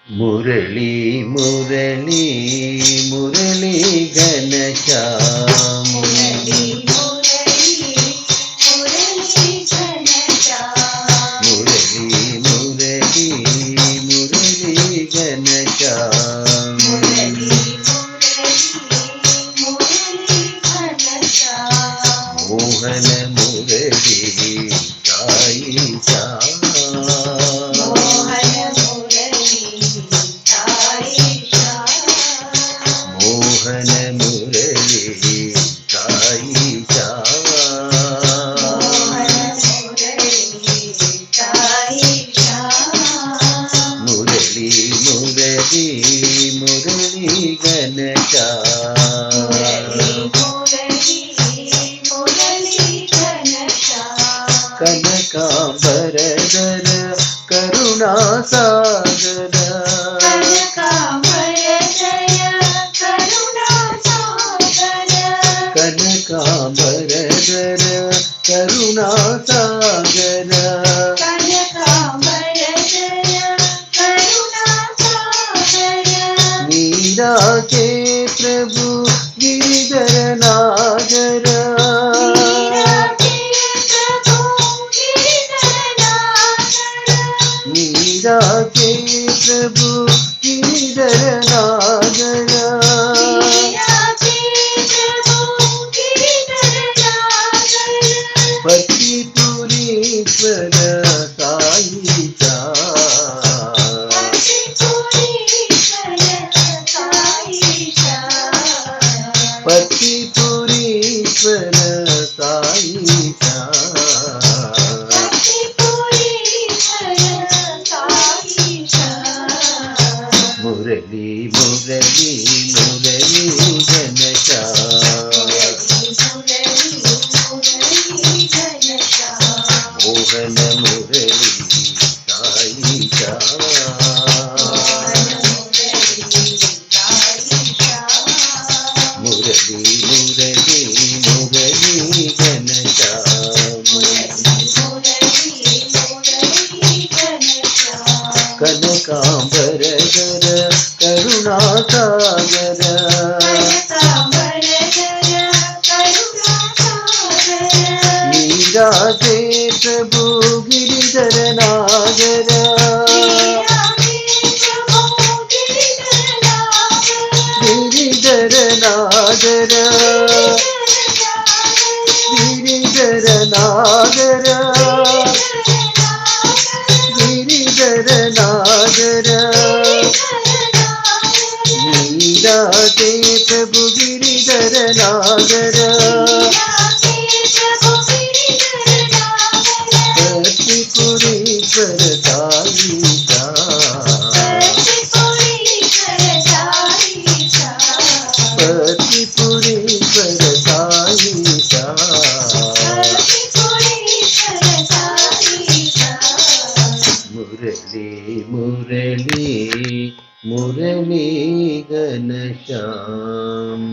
मुरली मुरली मुरली घनश्याम मुरली मुरली मुरली घनश्याम मुरली मुरली मुरली घनश्याम मुरली मुरली मुरली घनश्याम मोहन मुरली साई श्याम मोहन मुरली साई श्याम मोहन मुरली साई श्याम मोहन मुरली साई श्याम मुरली मुरली मुरली घनश्याम मुरली मुरली मुरली घनश्याम कनकांबरधर करुणासागर कनकांबर जय करुणासागर कनकांबरधर करुणासागर कनकांबर जय करुणासागर मीरा के प्रभु गिरिधर नागर मीरा के प्रभु गिरिधरनागर मीरा के प्रभु गिरिधर नागर मीरा के प्रभु गिरिधरनागर पतिपुरीश्वर साई श्याम पतिपुरीश्वर साई श्याम पतिपुरीश्वर साई श्याम पतिपुरीश्वर साई श्याम मुरली मुरली मुरली घनश्याम मुरली मुरली घनश्याम मोहन मुरली साई श्याम मुरली मुरली मुरली घनश्याम कनकांबरधर करुणासागर मीरा के प्रभु गिरिधर नागर गिरिधर नागर गिरिधर नागर गिरिधर नागर मीरा के प्रभु गिरिधर नागर पतिपुरीश्वर साई श्याम पतिपुरीश्वर साई श्याम मुरली मुरली मुरली घनश्याम।